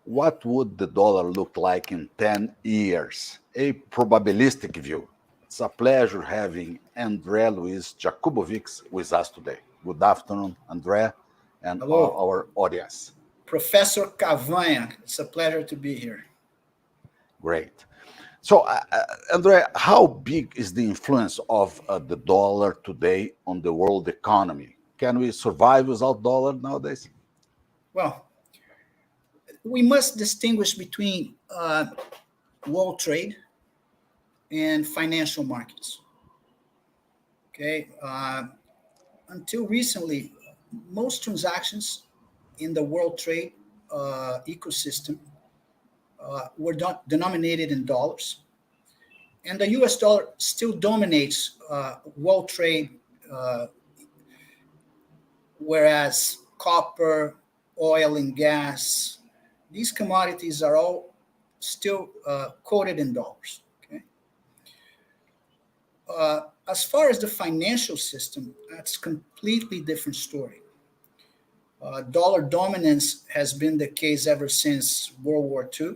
what would the dollar look like in 10 years? A probabilistic view. It's a pleasure having André Luiz Jakubovics with us today. Good afternoon, André, and Hello, our audience. Professor Cavanha. It's a pleasure to be here. Great. So, André, how big is the influence of the dollar today on the world economy? Can we survive without dollar nowadays? Well, we must distinguish between world trade and financial markets. Okay, until recently, most transactions in the world trade ecosystem were denominated in dollars, and the U.S. dollar still dominates world trade, uh, whereas copper, oil, and gas, these commodities are all still quoted in dollars. Okay. As far as the financial system, that's a completely different story. Dollar dominance has been the case ever since World War II.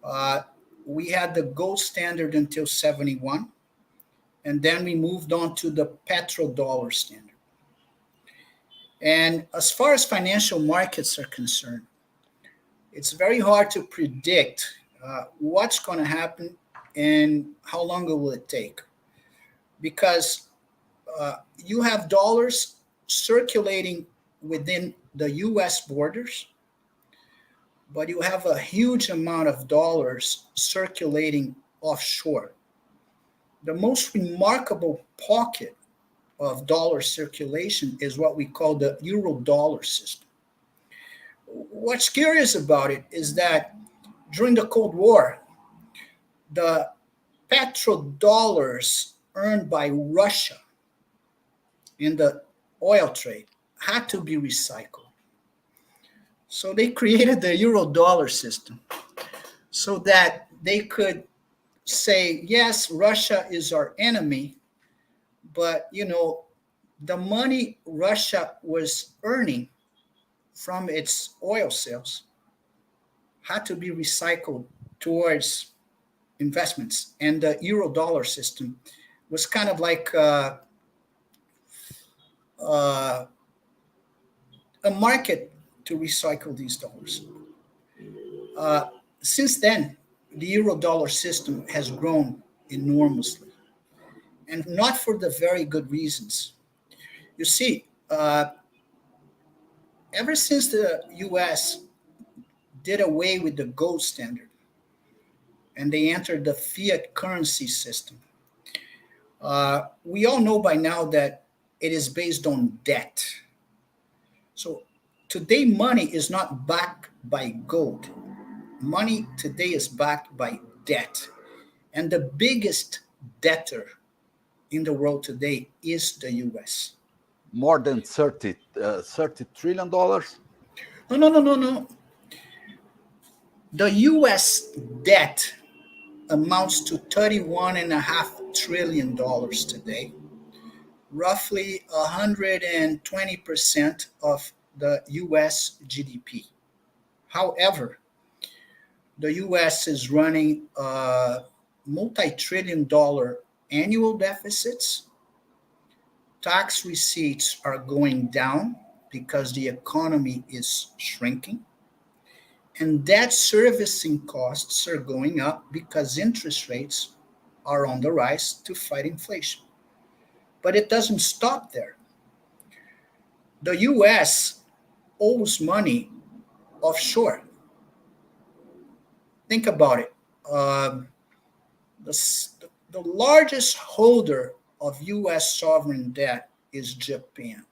Uh, we had the gold standard until 71, and then we moved on to the petrodollar standard. And as far as financial markets are concerned, it's very hard to predict what's going to happen and how long it will take, because you have dollars circulating within the US borders, but you have a huge amount of dollars circulating offshore. The most remarkable pocket of dollar circulation is what we call the euro dollar system. What's curious about it is that during the Cold War, the petrodollars earned by Russia in the oil trade had to be recycled. So they created the euro dollar system so that they could say, yes, Russia is our enemy, but the money Russia was earning from its oil sales had to be recycled towards investments. And the euro dollar system was kind of like uh, a market to recycle these dollars. Since then, the euro dollar system has grown enormously, and not for the very good reasons. You see, ever since the US did away with the gold standard and they entered the fiat currency system, we all know by now that it is based on debt. So today, money is not backed by gold. Money today is backed by debt. And the biggest debtor in the world today is the US. More than $30 trillion dollars? No, no, no, no, no. The US debt amounts to $31.5 trillion today, roughly 120% of the US GDP. However, the US is running multi-trillion dollar annual deficits. Tax receipts are going down because the economy is shrinking. And debt servicing costs are going up because interest rates are on the rise to fight inflation. But it doesn't stop there. The US owes money offshore. Think about it. The largest holder of US sovereign debt is Japan.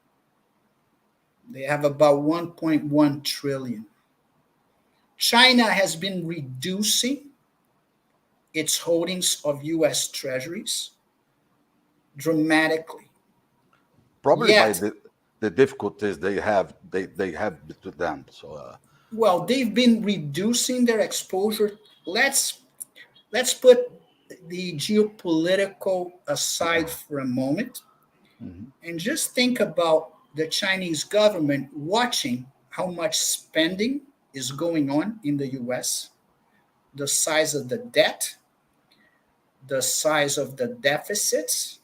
They have about 1.1 trillion. China has been reducing its holdings of US treasuries dramatically. Probably by Yet, the difficulties they have to them. So well, they've been reducing their exposure. Let's put the geopolitical aside for a moment mhm. and just think about the Chinese government watching how much spending is going on in the US, the size of the debt, the size of the deficits,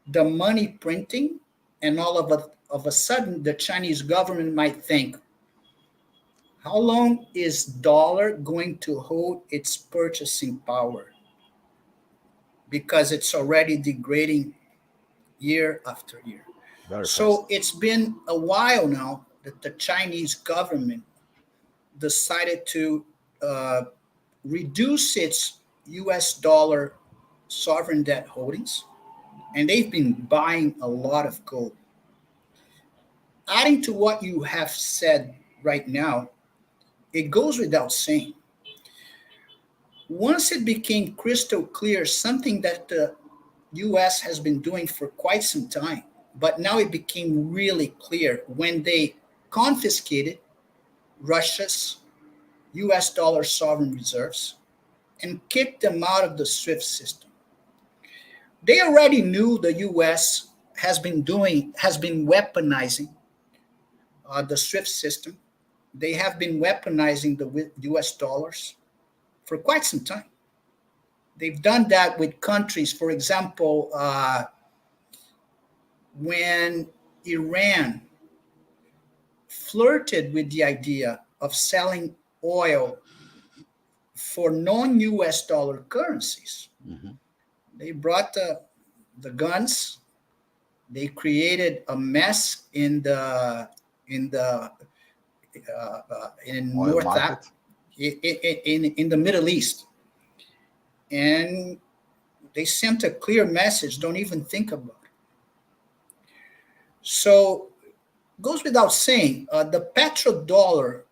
the money printing, and of a sudden the Chinese government might think, how long is dollar going to hold its purchasing power? Because it's already degrading year after year. Very fast. So it's been a while now that the Chinese government decided to uh, reduce its US dollar sovereign debt holdings, and they've been buying a lot of gold. Adding to what you have said right now, it goes without saying. Once it became crystal clear, something that the US has been doing for quite some time, but now it became really clear when they confiscated Russia's US dollar sovereign reserves and kicked them out of the SWIFT system. They already knew the US has been weaponizing the SWIFT system. They have been weaponizing the US dollars for quite some time. They've done that with countries, for example, when Iran flirted with the idea of selling oil for non US dollar currencies. Mhm. They brought the guns, they created a mess in Oil North market. in the Middle East, and they sent a clear message: don't even think about it. So goes without saying, the petrodollar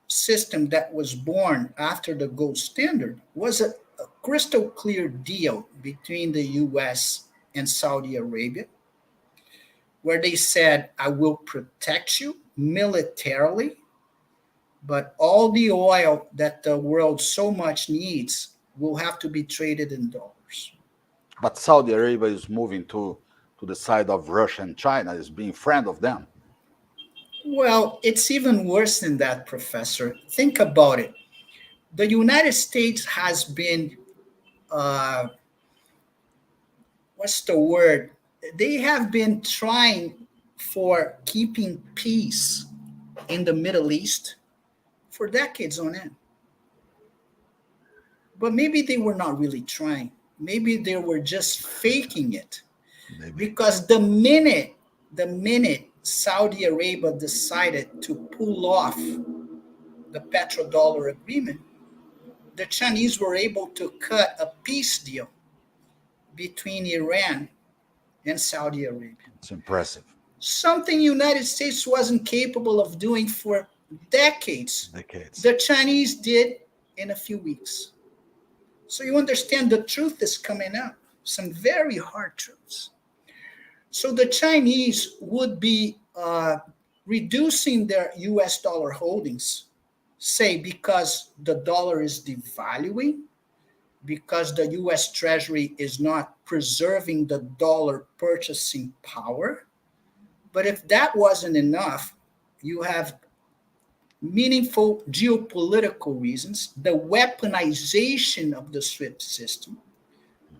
system that was born after the gold standard was a crystal clear deal between the US and Saudi Arabia, where they said, I will protect you militarily, but all the oil that the world so much needs will have to be traded in dollars. But Saudi Arabia is moving to the side of Russia and China, is being friend of them. Well, it's even worse than that, Professor. Think about it. The United States has been, uh, what's the word? They have been trying for keeping peace in the Middle East for decades on end. But maybe they were not really trying. Maybe they were just faking it. Maybe. Because the minute Saudi Arabia decided to pull off the petrodollar agreement, the Chinese were able to cut a peace deal between Iran and Saudi Arabia. It's impressive. Something United States wasn't capable of doing for decades. Decades. The Chinese did in a few weeks. So you understand the truth is coming out. Some very hard truths. So the Chinese would be reducing their US dollar holdings, say because the dollar is devaluing, because the US Treasury is not preserving the dollar purchasing power. But if that wasn't enough, you have meaningful geopolitical reasons, the weaponization of the SWIFT system,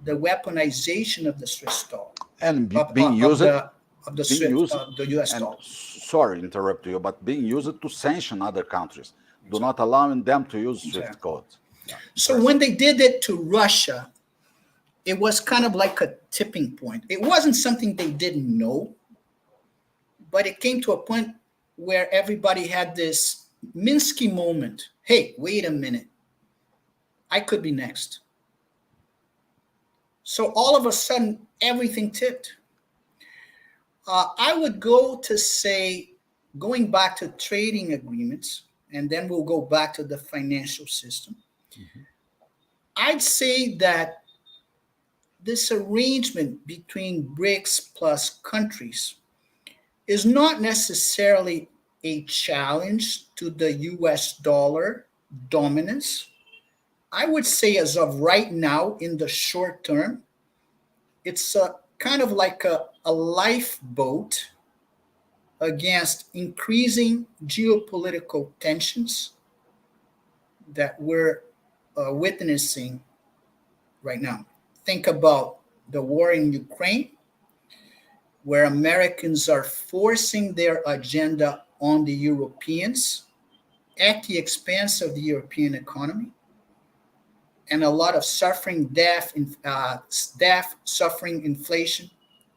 the weaponization of the Swiss dollar, And of, being of, of used, the of the being SWIFT, used, the US and dollar. sorry to interrupt you, but being used to sanction other countries, do Exactly. not allowing them to use SWIFT Exactly. codes. Yeah, So impressive. when they did it to Russia, it was kind of like a tipping point. It wasn't something they didn't know, but it came to a point where everybody had this Minsky moment. Hey, wait a minute. I could be next. So all of a sudden, everything tipped. I would go to say, going back to trading agreements, and then we'll go back to the financial system. Mhm. I'd say that this arrangement between BRICS plus countries is not necessarily a challenge to the US dollar dominance. I would say, as of right now, in the short term, it's a kind of like a lifeboat against increasing geopolitical tensions that we're witnessing right now. Think about the war in Ukraine, where Americans are forcing their agenda on the Europeans at the expense of the European economy, and a lot of suffering, death, suffering, inflation,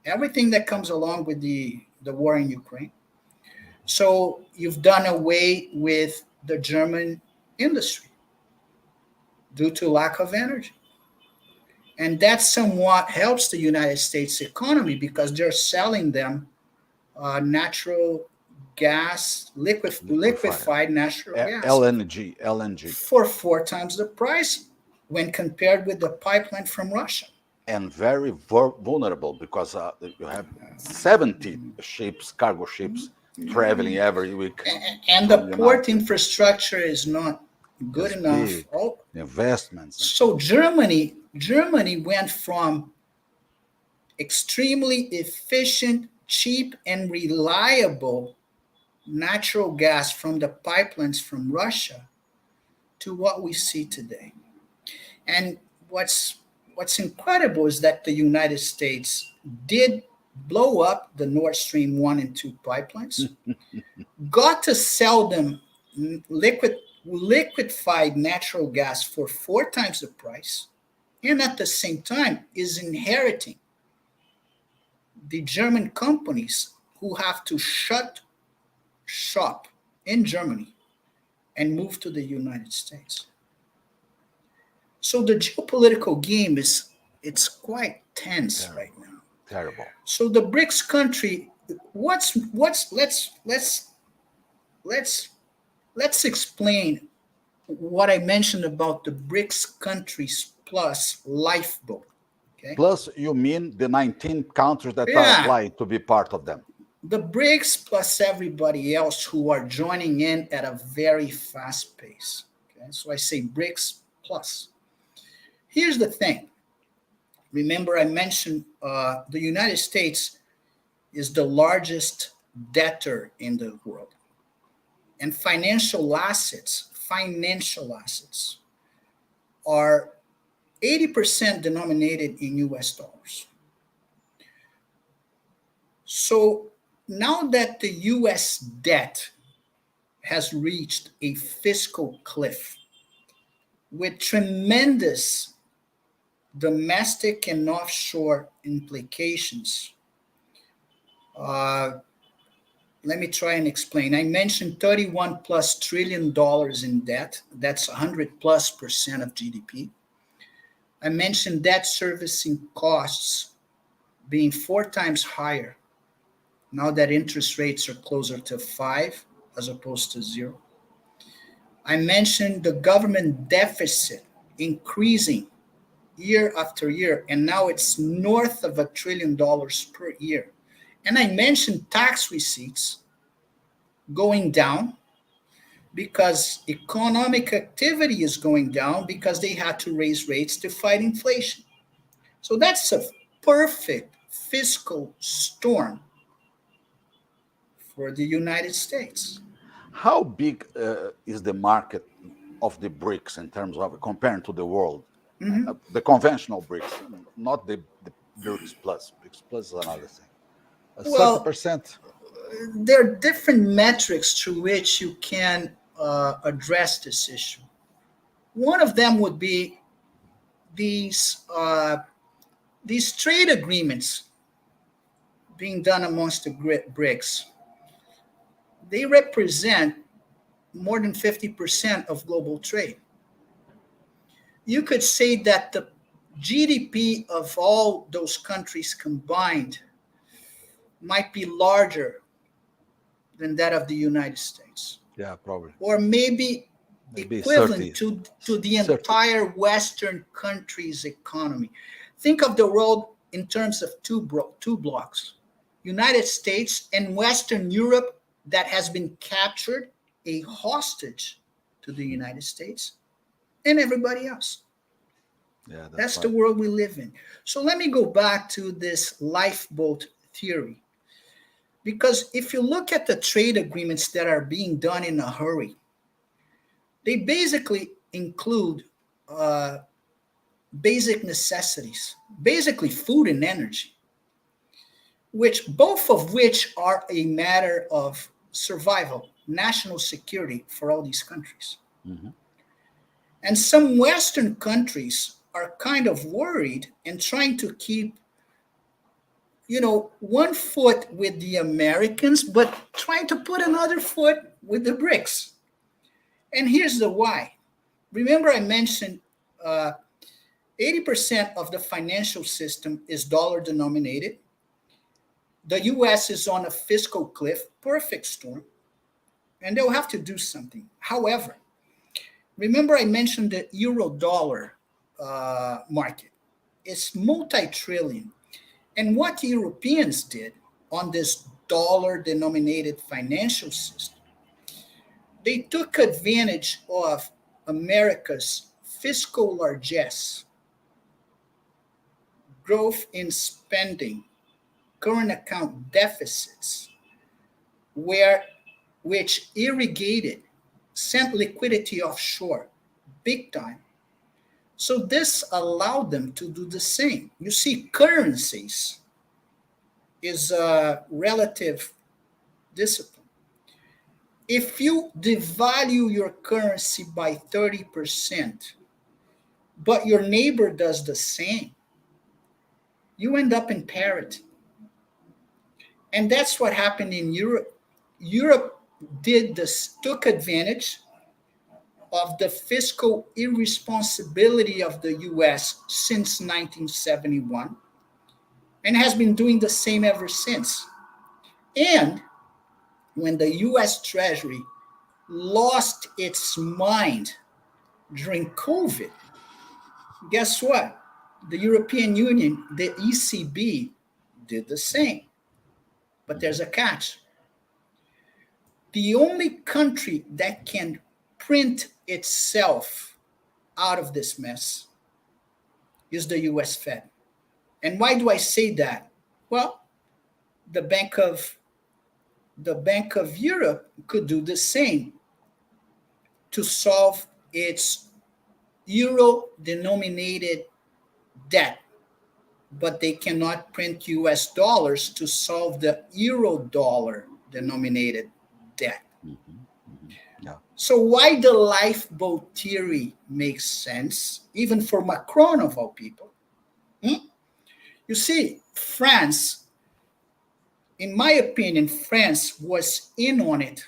everything that comes along with the war in Ukraine. So you've done away with the German industry due to lack of energy. And that somewhat helps the United States economy because they're selling them natural gas, Liquefied. liquefied natural gas LNG, LNG. for four times the price when compared with the pipeline from Russia. And very vulnerable because you have 70 ships, cargo ships, traveling every week And the from port United. infrastructure is not good It's enough. big Oh, investments. so Germany went from extremely efficient, cheap, and reliable natural gas from the pipelines from Russia to what we see today. And what's incredible is that the United States did blow up the Nord Stream 1 and 2 pipelines, got to sell them liquefied natural gas for four times the price, and at the same time is inheriting the German companies who have to shut shop in Germany and move to the United States. So the geopolitical game is it's quite tense right Terrible, now. terrible. So the BRICS country, what's let's let's explain what I mentioned about the BRICS countries plus lifeboat. Okay. Plus, you mean the 19 countries that are Yeah, applying to be part of them. the BRICS plus everybody else who are joining in at a very fast pace. Okay, so I say BRICS plus. Here's the thing. Remember, I mentioned the United States is the largest debtor in the world, and financial assets are 80% denominated in US dollars. So now that the US debt has reached a fiscal cliff with tremendous domestic and offshore implications, uh, let me try and explain. I mentioned 31 plus trillion dollars in debt. That's 100 plus percent of GDP. I mentioned debt servicing costs being four times higher now that interest rates are closer to five as opposed to zero. I mentioned the government deficit increasing year after year, and now it's north of $1 trillion per year. And I mentioned tax receipts going down because economic activity is going down because they had to raise rates to fight inflation. So that's a perfect fiscal storm for the United States. How big is the market of the BRICS in terms of comparing to the world? Mhm. The conventional BRICS, not the BRICS Plus. BRICS Plus is another thing. Well, 30%. there are different metrics through which you can address this issue. One of them would be these these trade agreements being done amongst the BRICS. They represent more than 50% of global trade. You could say that the GDP of all those countries combined might be larger than that of the United States, Yeah, probably. or maybe Maybe equivalent 30. to the 30. entire Western country's economy. Think of the world in terms of two blocks: United States and Western Europe that has been captured a hostage to the United States and everybody else. Yeah, that's That's the right. world we live in. So let me go back to this lifeboat theory. Because if you look at the trade agreements that are being done in a hurry, they basically include uh, basic necessities, basically food and energy, which both of which are a matter of survival, national security for all these countries. Mhm. And some Western countries are kind of worried and trying to keep, one foot with the Americans, but trying to put another foot with the BRICS. And here's the why. Remember, I mentioned uh, 80% of the financial system is dollar denominated. The US is on a fiscal cliff, perfect storm, and they'll have to do something. However, remember I mentioned the euro dollar market. It's multi trillion. And what the Europeans did on this dollar denominated financial system, they took advantage of America's fiscal largesse, growth in spending, current account deficits, where which irrigated, sent liquidity offshore big time. So this allowed them to do the same. You see, currencies is a relative discipline. If you devalue your currency by 30%, but your neighbor does the same, you end up in parity. And that's what happened in Europe. Europe did this, took advantage of the fiscal irresponsibility of the US since 1971 and has been doing the same ever since. And when the US Treasury lost its mind during COVID, guess what? The European Union, the ECB, did the same. But there's a catch. The only country that can print itself out of this mess is the US Fed. And why do I say that? Well, the Bank of the Bank of Europe could do the same to solve its euro denominated debt, but they cannot print US dollars to solve the euro dollar denominated debt. Mhm. Mhm. Yeah. So why the lifeboat theory makes sense, even for Macron of all people? Hmm? You see, France, in my opinion, France was in on it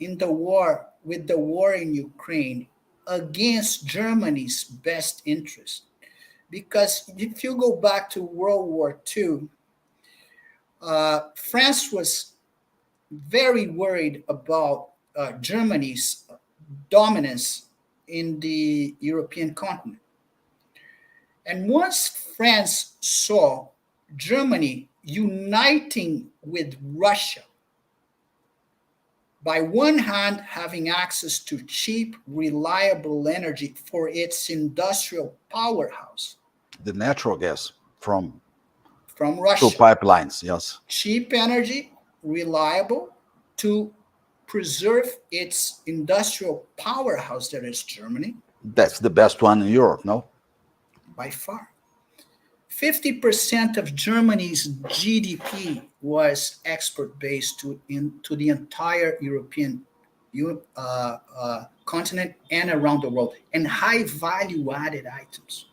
in the war with the war in Ukraine against Germany's best interest. Because if you go back to World War II, France was very worried about Germany's dominance in the European continent. And once France saw Germany uniting with Russia, by one hand, having access to cheap, reliable energy for its industrial powerhouse The natural gas from from through Russia, pipelines. Yes. cheap energy, reliable to preserve its industrial powerhouse that is Germany That's the best one in Europe, no? by far. 50% of Germany's GDP was export based to the entire European continent and around the world, and high value added items,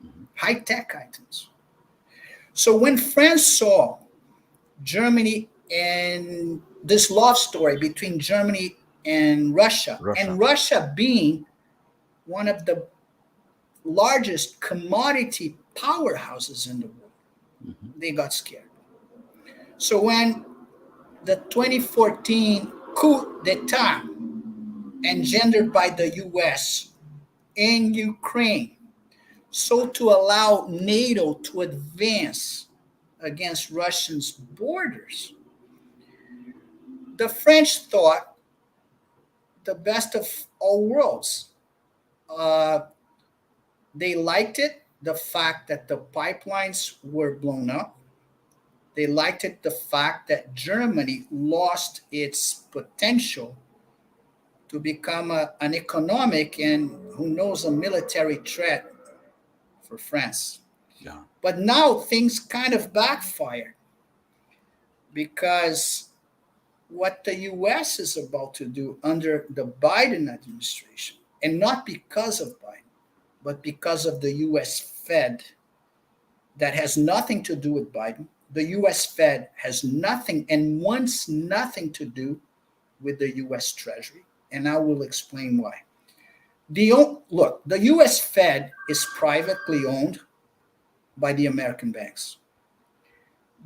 Mhm. high tech items. So when France saw Germany and this love story between Germany Russia. and Russia being one of the largest commodity powerhouses in the world, Mhm. they got scared. So when the 2014 coup d'etat engendered by the US in Ukraine, so to allow NATO to advance against Russia's borders, the French thought the best of all worlds. Uh, they liked it, the fact that the pipelines were blown up. They liked it, the fact that Germany lost its potential to become an economic and who knows a military threat for France. Yeah. But now things kind of backfired because what the US is about to do under the Biden administration, and not because of Biden, but because of the US Fed, that has nothing to do with Biden. The US Fed has nothing and wants nothing to do with the US Treasury. And I will explain why. Look, the US Fed is privately owned by the American banks.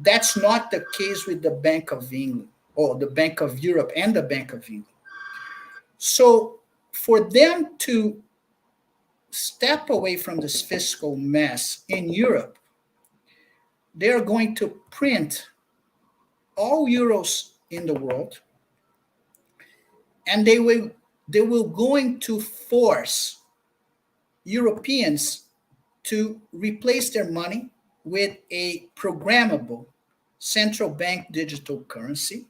That's not the case with the Bank of England or the Bank of Europe and the Bank of England. So for them to step away from this fiscal mess in Europe, they're going to print all euros in the world, and they will going to force Europeans to replace their money with a programmable central bank digital currency,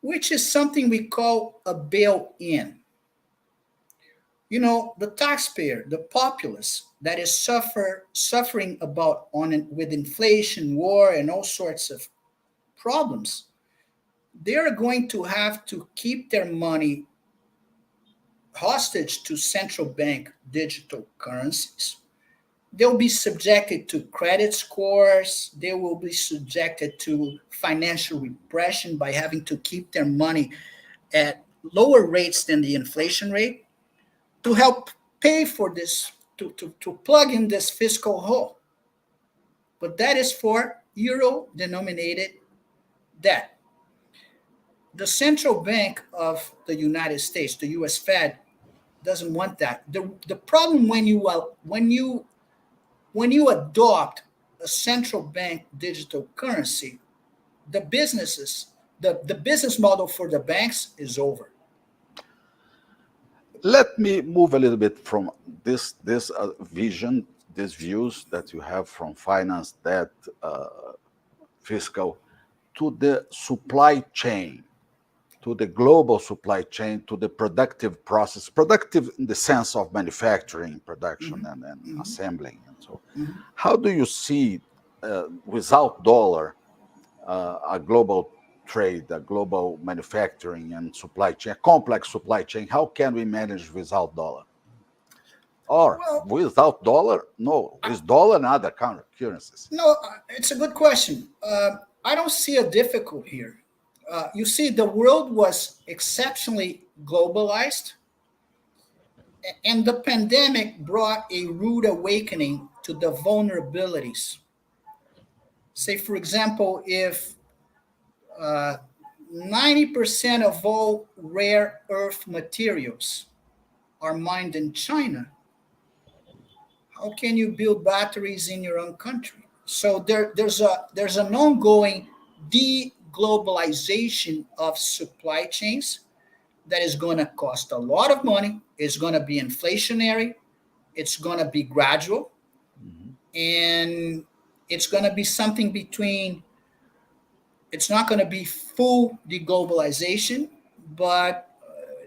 which is something we call a bail-in. You know, the taxpayer, the populace that is suffering about with inflation, war, and all sorts of problems, they're going to have to keep their money hostage to central bank digital currencies. They'll be subjected to credit scores. They will be subjected to financial repression by having to keep their money at lower rates than the inflation rate to help pay for this, to plug in this fiscal hole. But that is for euro denominated debt. The central bank of the United States, the US Fed, doesn't want that. The problem when you adopt a central bank digital currency, the businesses, the business model for the banks is over. Let me move a little bit from this vision, these views that you have from finance, debt, fiscal, to the supply chain, to the global supply chain, to the productive process, productive in the sense of manufacturing, production, Mhm, and mhm, assembling, and so. mhm. How do you see, without dollar, a global trade, a global manufacturing and supply chain, a complex supply chain? How can we manage without dollar? Or Well, without dollar? No, with dollar and other currencies. no, it's a good question. I don't see a difficult here. You see, the world was exceptionally globalized, and the pandemic brought a rude awakening to the vulnerabilities. Say, for example, if uh, 90% of all rare earth materials are mined in China, how can you build batteries in your own country? So there's an ongoing de-globalization of supply chains that is going to cost a lot of money. It's going to be inflationary. It's going to be gradual, Mhm. and it's going to be something between. It's not going to be full deglobalization, but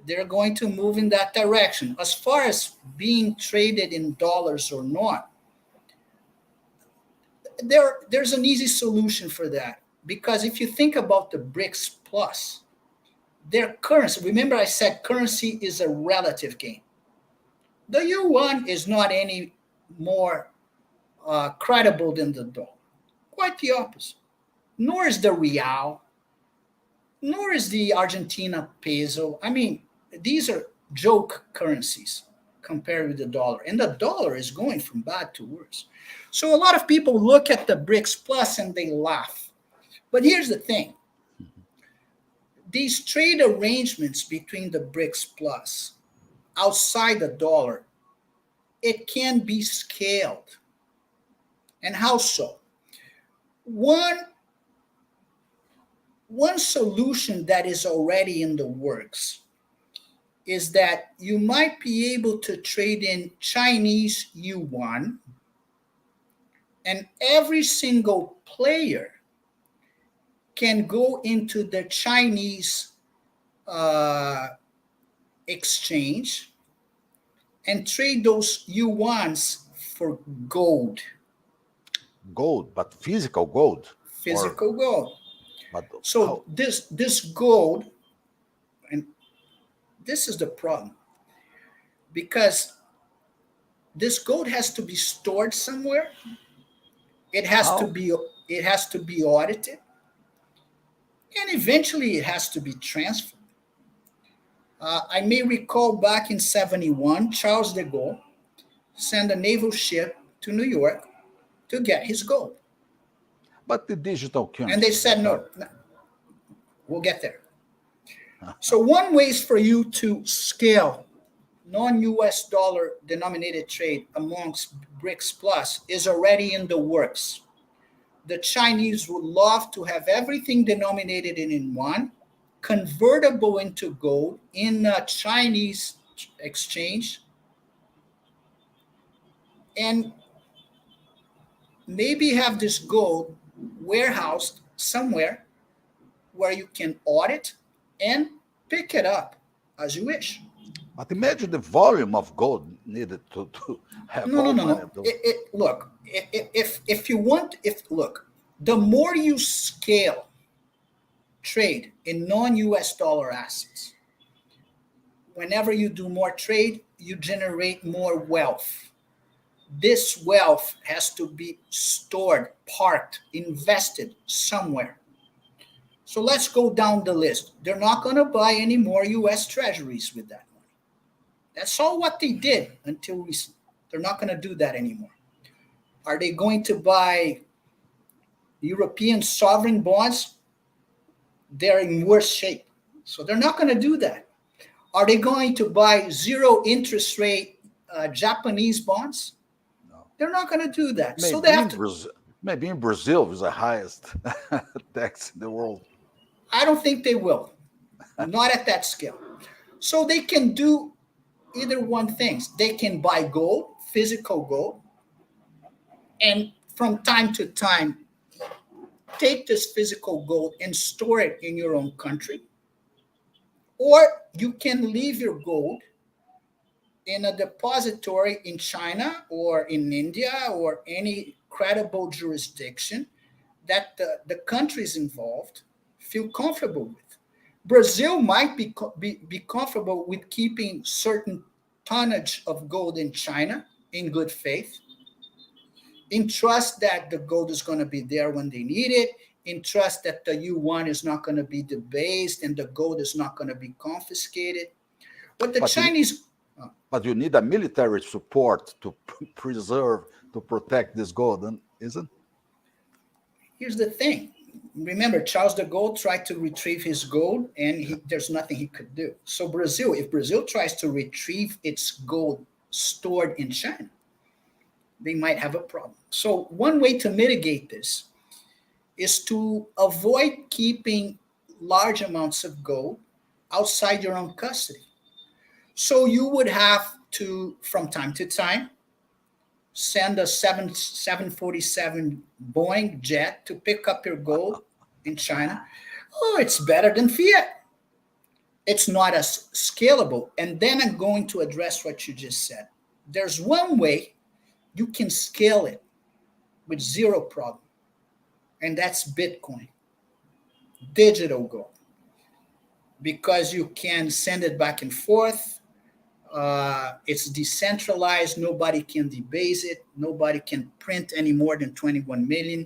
they're going to move in that direction. As far as being traded in dollars or not, there's an easy solution for that, because if you think about the BRICS Plus, their currency, remember I said currency is a relative game. The yuan is not any more credible than the dollar. Quite the opposite. Nor is the real, nor is the Argentina peso. I mean, these are joke currencies compared with the dollar. And the dollar is going from bad to worse. So a lot of people look at the BRICS Plus and they laugh. But here's the thing, these trade arrangements between the BRICS Plus outside the dollar, it can be scaled. And how so? One, one solution that is already in the works is that you might be able to trade in Chinese yuan, and every single player can go into the Chinese uh, exchange and trade those yuans for gold, Gold, but physical gold, or physical gold. but So how? this gold, and this is the problem, because this gold has to be stored somewhere. It has to How? be it has to be audited, and eventually it has to be transferred. I may recall back in 71, Charles de Gaulle sent a naval ship to New York to get his gold. But the digital And they currency said, that no, are no, we'll get there. So, one way is for you to scale non US dollar denominated trade amongst BRICS Plus is already in the works. The Chinese would love to have everything denominated in yuan, convertible into gold in a Chinese exchange, and maybe have this gold warehoused somewhere where you can audit and pick it up as you wish. but imagine the volume of gold needed to have No, no, all no, money no. of those. Look, if you want, if look, the more you scale trade in non-US dollar assets, whenever you do more trade, you generate more wealth. This wealth has to be stored, parked, invested somewhere. So let's go down the list. They're not going to buy any more US treasuries with that money. That's all what they did until recently. They're not going to do that anymore. Are they going to buy European sovereign bonds? They're in worse shape. So they're not going to do that. Are they going to buy zero interest rate Japanese bonds? No. They're not going to do that. So they Maybe have in to. Brazil, maybe in Brazil is the highest tax in the world. I don't think they will. Not at that scale. So they can do either one things. They can buy gold, physical gold, and from time to time take this physical gold and store it in your own country. Or you can leave your gold in a depository in China or in India or any credible jurisdiction that the countries involved feel comfortable with. Brazil might be comfortable with keeping certain tonnage of gold in China in good faith, in trust that the gold is going to be there when they need it, in trust that the yuan is not going to be debased and the gold is not going to be confiscated. But the But you, Chinese, but you need a military support to preserve, to protect this gold, isn't? here's the thing. Remember, Charles de Gaulle tried to retrieve his gold, and there's nothing he could do. So Brazil, if Brazil tries to retrieve its gold stored in China, they might have a problem. So one way to mitigate this is to avoid keeping large amounts of gold outside your own custody. So you would have to, from time to time, send a 747 Boeing jet to pick up your gold in China. Oh, it's better than fiat. It's not as scalable. And then I'm going to address what you just said. There's one way you can scale it with zero problem, and that's Bitcoin, digital gold, because you can send it back and forth. It's decentralized. Nobody can debase it. Nobody can print any more than 21 million.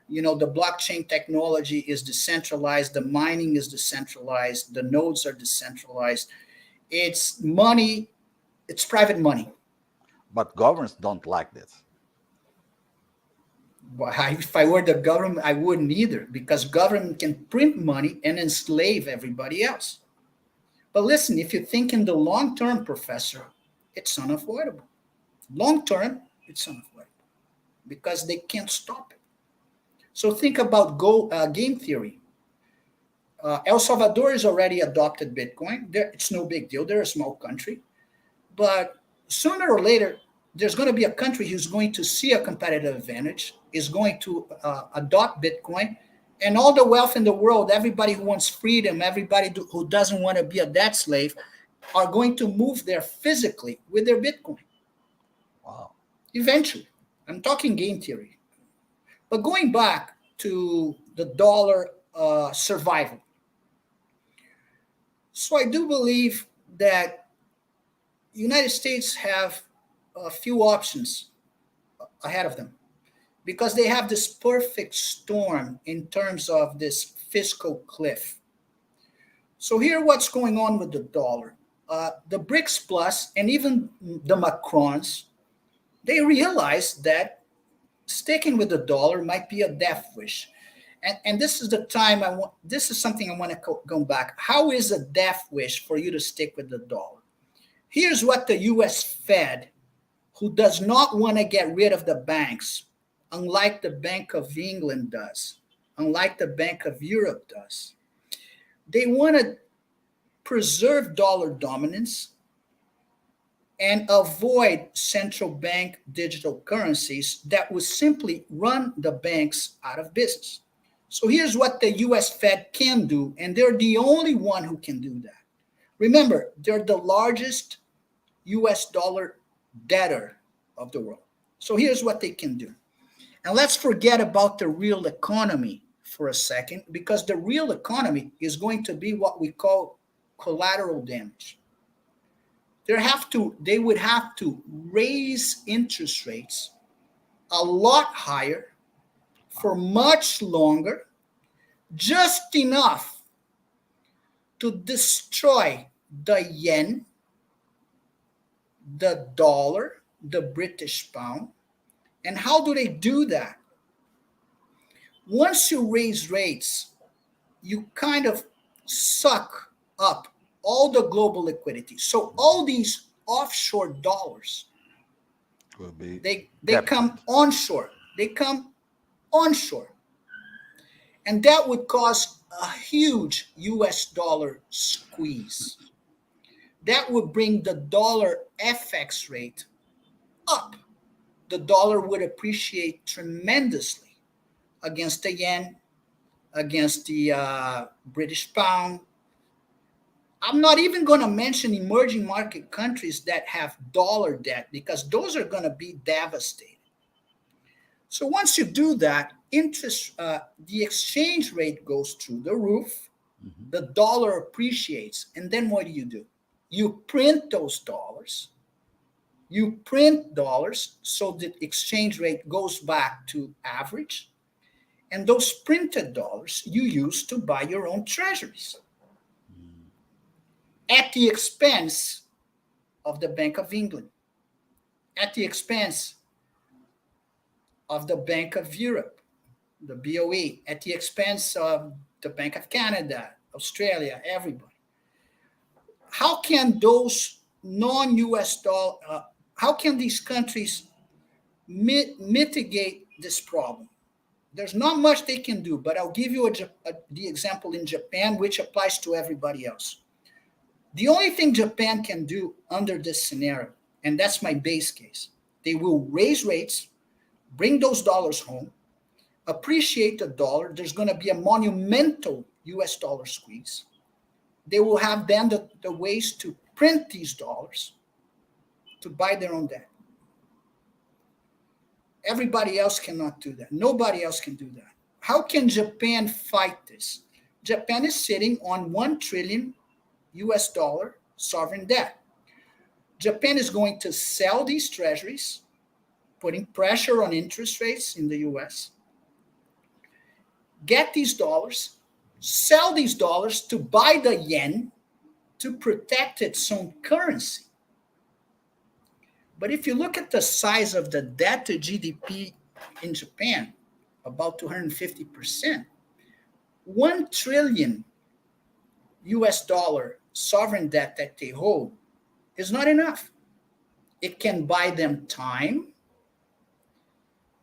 You know, the blockchain technology is decentralized. The mining is decentralized. The nodes are decentralized. It's money. It's private money. But governments don't like this. If I were the government, I wouldn't either, because government can print money and enslave everybody else. But listen, if you think in the long term, professor, it's unavoidable. Long term, it's unavoidable because they can't stop it. So think about game theory. El Salvador has already adopted Bitcoin. It's no big deal. They're a small country. But sooner or later, there's going to be a country who's going to see a competitive advantage, is going to adopt Bitcoin, and all the wealth in the world, everybody who wants freedom, everybody who doesn't want to be a debt slave, are going to move there physically with their Bitcoin Wow. eventually. I'm talking game theory. But going back to the dollar survival, so I do believe that United States have a few options ahead of them because they have this perfect storm in terms of this fiscal cliff. So here, what's going on with the dollar? The BRICS Plus and even the Macrons, they realize that sticking with the dollar might be a death wish. And this is the time I want. This is something I want to go back. How is a death wish for you to stick with the dollar? Here's what the U.S. Fed, who does not want to get rid of the banks, unlike the Bank of England does, unlike the Bank of Europe does. They want to preserve dollar dominance and avoid central bank digital currencies that would simply run the banks out of business. So here's what the US Fed can do, and they're the only one who can do that. Remember, they're the largest US dollar debtor of the world. So here's what they can do. And let's forget about the real economy for a second, because the real economy is going to be what we call collateral damage. They would have to raise interest rates a lot higher for much longer, just enough to destroy the yen, the dollar, the British pound. And how do they do that? Once you raise rates, you kind of suck up all the global liquidity. So all these offshore dollars, Will be they come captured. onshore. They come onshore. And that would cause a huge US dollar squeeze. That would bring the dollar FX rate up. The dollar would appreciate tremendously against the yen, against the British pound. I'm not even going to mention emerging market countries that have dollar debt because those are going to be devastated. So once you do that, the exchange rate goes through the roof, Mhm. the dollar appreciates, and then what do? You print those dollars. You print dollars so the exchange rate goes back to average, and those printed dollars you use to buy your own treasuries Mm. at the expense of the Bank of England, at the expense of the Bank of Europe, the BOE, at the expense of the Bank of Canada, Australia, everybody. How can those non-US dollar, how can these countries mitigate this problem? There's not much they can do, but I'll give you the example in Japan, which applies to everybody else. The only thing Japan can do under this scenario, and that's my base case, they will raise rates, bring those dollars home, appreciate the dollar. There's going to be a monumental US dollar squeeze. They will have then the ways to print these dollars to buy their own debt. Everybody else cannot do that. Nobody else can do that. How can Japan fight this? Japan is sitting on 1 trillion US dollar sovereign debt. Japan is going to sell these treasuries, putting pressure on interest rates in the US, get these dollars, sell these dollars to buy the yen to protect its own currency. But if you look at the size of the debt to GDP in Japan, about 250%, 1 trillion US dollar sovereign debt that they hold is not enough. It can buy them time.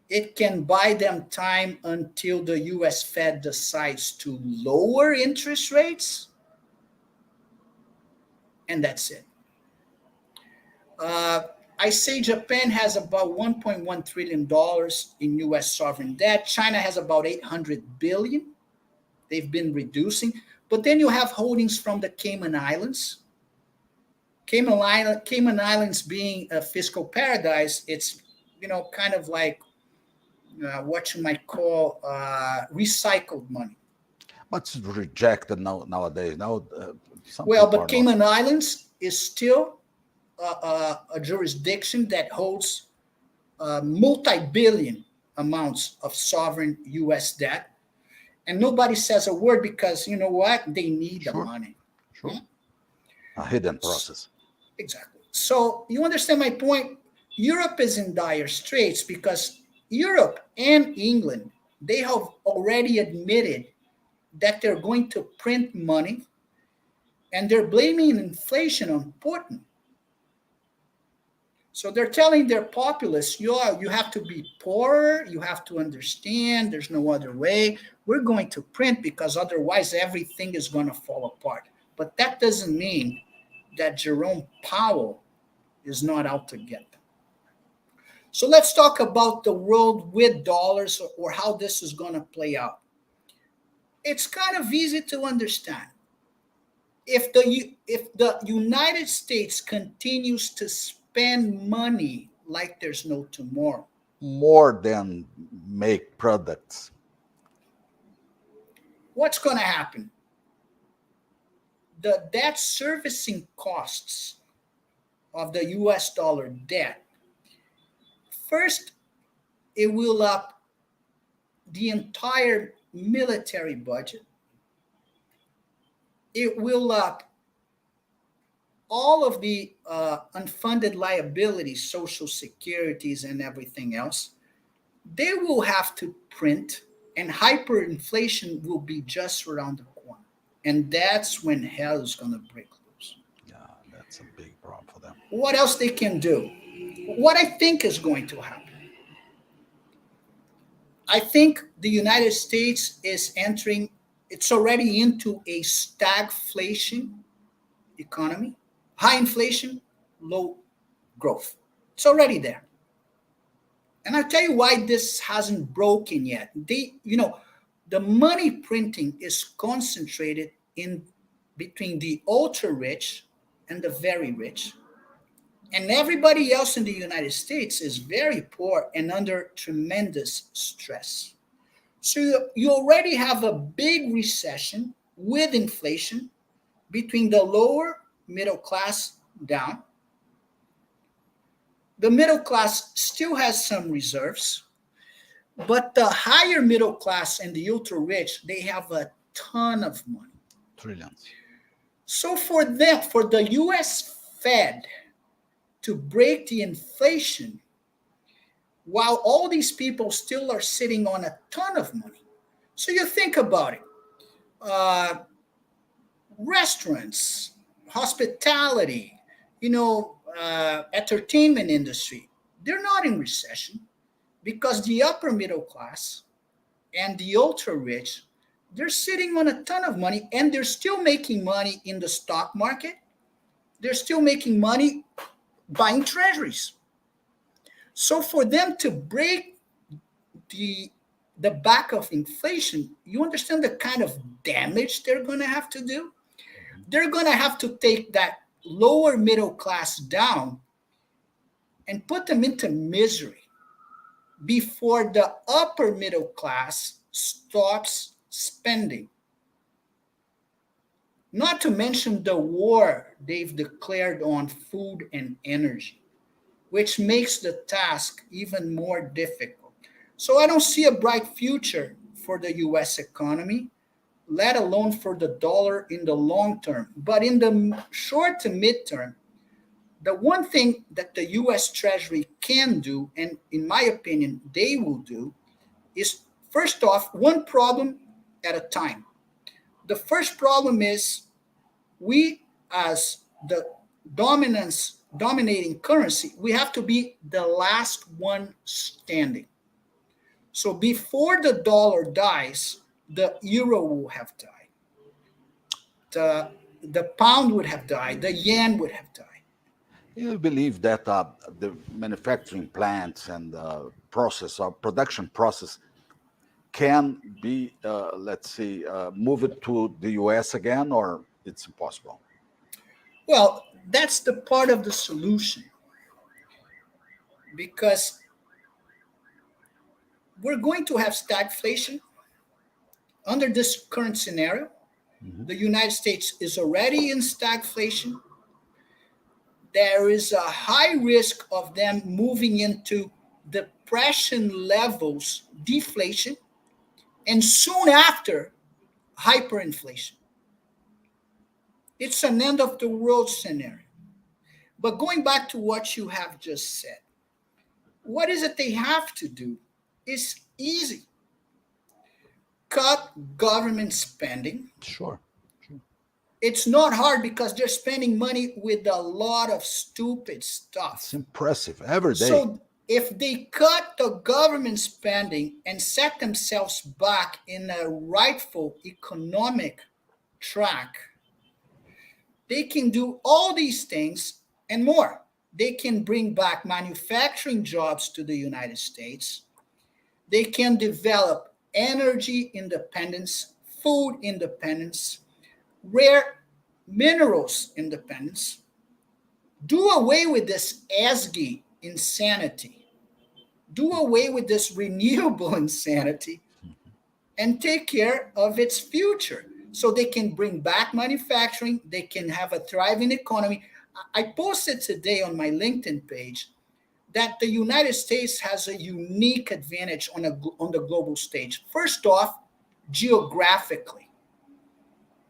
It can buy them time until the US Fed decides to lower interest rates, and that's it. Uh, I say Japan has about $1.1 trillion in US sovereign debt. China has about 800 billion. They've been reducing. But then you have holdings from the Cayman Islands. Cayman Islands being a fiscal paradise, it's kind of like what you might call recycled money. But it's rejected nowadays. Now, some Well, people but are not. Cayman Islands is still a jurisdiction that holds multi-billion amounts of sovereign U.S. debt, and nobody says a word because you know what? They need the Sure, money. sure. Hmm? A hidden process. Exactly. So you understand my point? Europe is in dire straits because Europe and England, they have already admitted that they're going to print money and they're blaming inflation on Putin. So they're telling their populace, you have to be poorer, you have to understand there's no other way. We're going to print because otherwise everything is going to fall apart. But that doesn't mean that Jerome Powell is not out to get them. So let's talk about the world with dollars or how this is going to play out. It's kind of easy to understand. If the United States continues to spend money like there's no tomorrow, More than make products. what's going to happen? The debt servicing costs of the US dollar debt, first, it will up the entire military budget. It will up all of the unfunded liabilities, social securities, and everything else. They will have to print, and hyperinflation will be just around the corner. And that's when hell is going to break loose. Yeah, that's a big problem for them. What else they can do? What I think is going to happen. I think the United States is entering, it's already into a stagflation economy, high inflation, low growth. It's already there. And I'll tell you why this hasn't broken yet. The money printing is concentrated in between the ultra rich and the very rich. And everybody else in the United States is very poor and under tremendous stress. So you already have a big recession with inflation between the lower middle class down. The middle class still has some reserves, but the higher middle class and the ultra rich, they have a ton of money. Trillions. So for them, for the US Fed to break the inflation, while all these people still are sitting on a ton of money. So you think about it. Uh, Restaurants, hospitality, entertainment industry, they're not in recession because the upper middle class and the ultra rich, they're sitting on a ton of money and they're still making money in the stock market. They're still making money buying treasuries. So for them to break the the back of inflation, you understand the kind of damage they're going to have to do? They're going to have to take that lower middle class down and put them into misery before the upper middle class stops spending. Not to mention the war they've declared on food and energy, which makes the task even more difficult. So I don't see a bright future for the US economy, let alone for the dollar in the long term. But in the short to midterm, the one thing that the US Treasury can do, and in my opinion, they will do, is first off, one problem at a time. The first problem is we, as the dominating currency, we have to be the last one standing. So before the dollar dies, the euro will have died. The pound would have died. The yen would have died. You believe that the manufacturing plants and process or production process can be, let's say, moved to the US again, or it's impossible? Well, that's the part of the solution because we're going to have stagflation under this current scenario. Mhm. The United States is already in stagflation. There is a high risk of them moving into depression levels, deflation, and soon after, hyperinflation. It's an end of the world scenario. But going back to what you have just said, what is it they have to do? It's easy. Cut government spending. Sure. Sure. It's not hard because they're spending money with a lot of stupid It's stuff. impressive every day. So if they cut the government spending and set themselves back in a rightful economic track, they can do all these things and more. They can bring back manufacturing jobs to the United States. They can develop energy independence, food independence, rare minerals independence, do away with this ESG insanity, do away with this renewable insanity, and take care of its future. So they can bring back manufacturing, they can have a thriving economy. I posted today on my LinkedIn page that the United States has a unique advantage on the global stage. First off, geographically,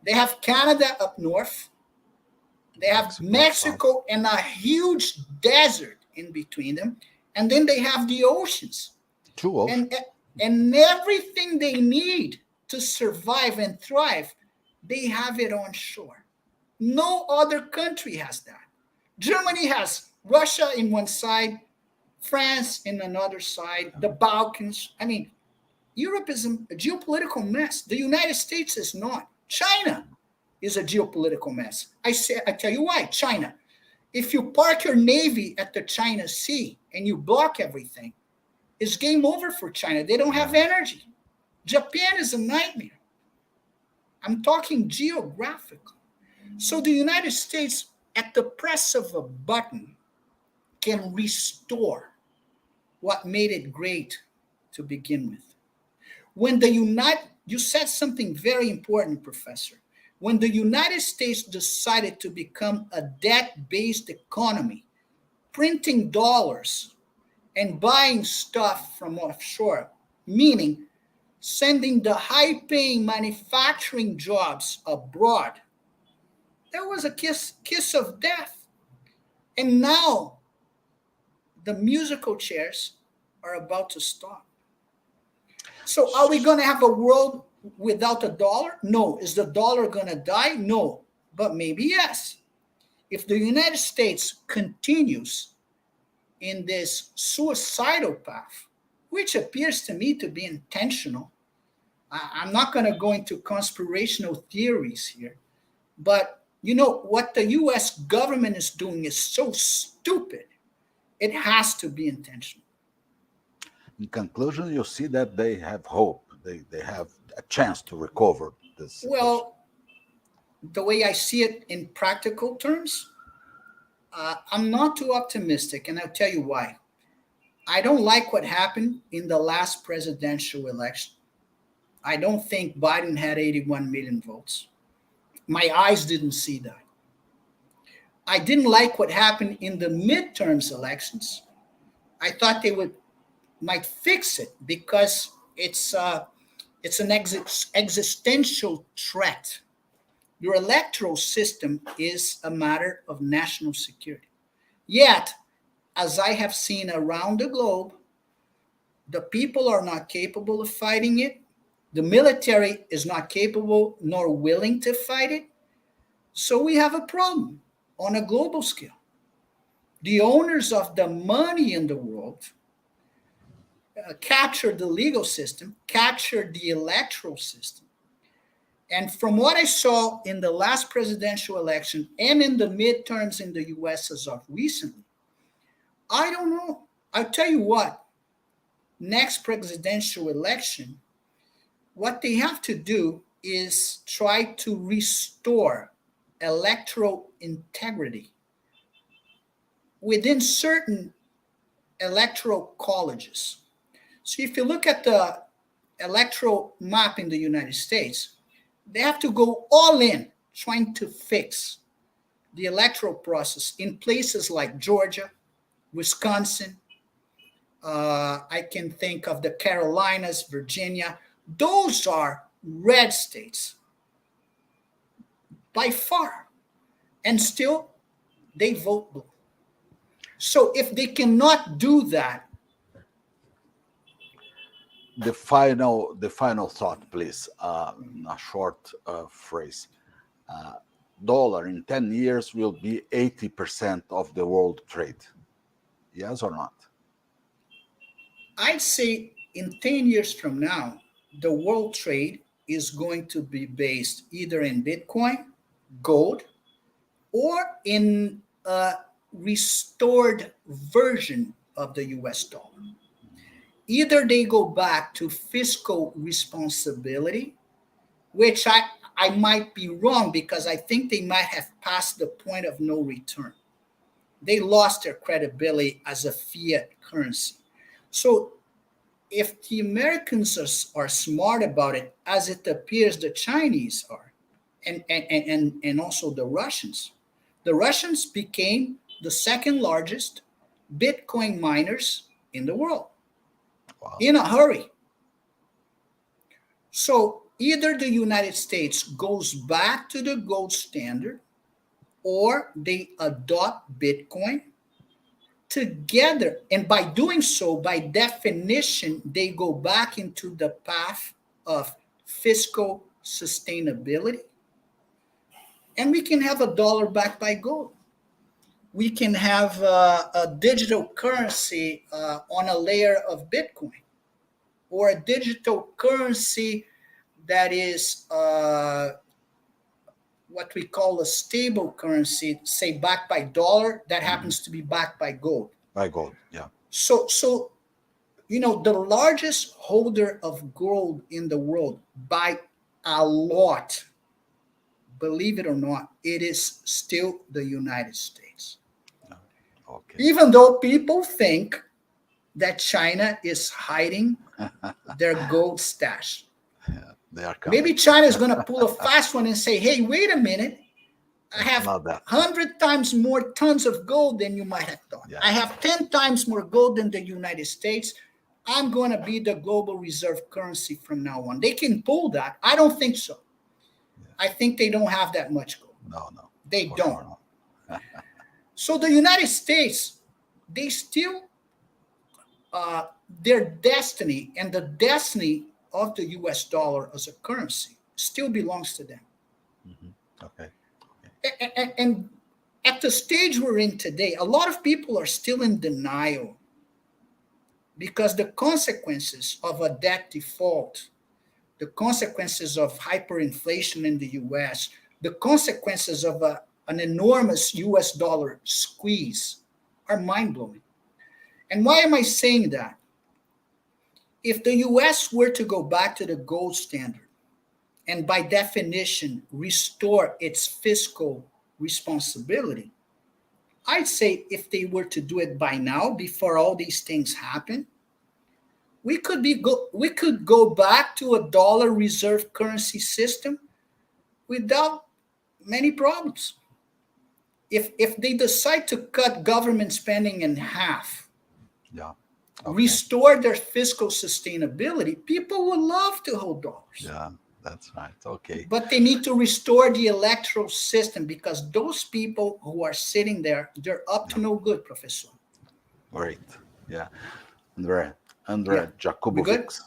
they have Canada up north, they have Mexico, South. Mexico and a huge desert in between them, and then they have the oceans. Two oceans. And everything they need to survive and thrive, they have it on shore. No other country has that. Germany has Russia in one side, France in another side, the Balkans. I mean, Europe is a geopolitical mess. The United States is not. China is a geopolitical mess. I tell you why. China. If you park your navy at the China Sea and you block everything, it's game over for China. They don't have Yeah. energy. Japan is a nightmare. I'm talking geographically. So the United States, at the press of a button, can restore what made it great to begin with. When the United, you said something very important, Professor. When the United States decided to become a debt-based economy, printing dollars and buying stuff from offshore, meaning sending the high-paying manufacturing jobs abroad, that was a kiss of death. And now the musical chairs are about to stop. So are we going to have a world without a dollar? No. Is the dollar going to die? No. But maybe yes. If the United States continues in this suicidal path, which appears to me to be intentional, I'm not going to go into conspirational theories here, but you know what the US government is doing is so stupid. It has to be intentional. In conclusion, you see that they have hope. They have a chance to recover this situation. Well, the way I see it in practical terms, I'm not too optimistic, and I'll tell you why. I don't like what happened in the last presidential election. I don't think Biden had 81 million votes. My eyes didn't see that. I didn't like what happened in the midterms elections. I thought they would might fix it because it's an existential threat. Your electoral system is a matter of national security. Yet, as I have seen around the globe, the people are not capable of fighting it. The military is not capable nor willing to fight it. So we have a problem on a global scale. The owners of the money in the world captured the legal system, captured the electoral system. And from what I saw in the last presidential election and in the midterms in the US as of recently, I don't know. I'll tell you what, next presidential election, what they have to do is try to restore electoral integrity within certain electoral colleges. So if you look at the electoral map in the United States, they have to go all in trying to fix the electoral process in places like Georgia, Wisconsin. I can think of the Carolinas, Virginia. Those are red states by far. And still, they vote blue. So if they cannot do that, The final thought, please. A short phrase. Dollar in 10 years will be 80% of the world trade. Yes or not? I'd say in 10 years from now, the world trade is going to be based either in Bitcoin, gold, or in a restored version of the US dollar. Either they go back to fiscal responsibility, which I might be wrong because I think they might have passed the point of no return. They lost their credibility as a fiat currency. So if the Americans are smart about it, as it appears the Chinese are, and also the Russians became the second largest Bitcoin miners in the world Wow. in a hurry. So either the United States goes back to the gold standard or they adopt Bitcoin together. And by doing so, by definition, they go back into the path of fiscal sustainability. And we can have a dollar backed by gold. We can have a digital currency on a layer of Bitcoin, or a digital currency that is what we call a stable currency, say backed by dollar, that happens to be backed by gold. By gold, yeah. So the largest holder of gold in the world by a lot, believe it or not, it is still the United States. Okay. Even though people think that China is hiding their gold stash. Yeah, they are coming. Maybe China is going to pull a fast one and say, hey, wait a minute. I have 100 times more tons of gold than you might have thought. Yeah. I have 10 times more gold than the United States. I'm going to be the global reserve currency from now on. They can pull that. I don't think so. Yeah. I think they don't have that much gold. No. They don't. Sure no. So the United States, they still, their destiny and the destiny of the US dollar as a currency still belongs to them. Mm-hmm. Okay. And at the stage we're in today, a lot of people are still in denial because the consequences of a debt default, the consequences of hyperinflation in the US, the consequences of an enormous US dollar squeeze are mind-blowing. And why am I saying that? If the US were to go back to the gold standard, and by definition, restore its fiscal responsibility, I'd say if they were to do it by now, before all these things happen, we could go back to a dollar reserve currency system without many problems. If they decide to cut government spending in half, yeah. Okay, restore their fiscal sustainability, people would love to hold dollars. Yeah, that's right. Okay. But they need to restore the electoral system because those people who are sitting there, they're up to no good, Professor. Great. Yeah. Andre Jakubovic,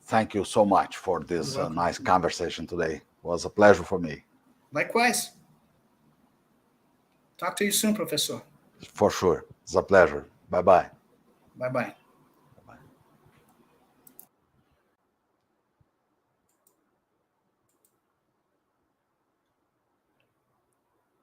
thank you so much for this nice conversation today. It was a pleasure for me. Likewise. Talk to you soon, Professor. For sure. It's a pleasure. Bye-bye. Bye-bye.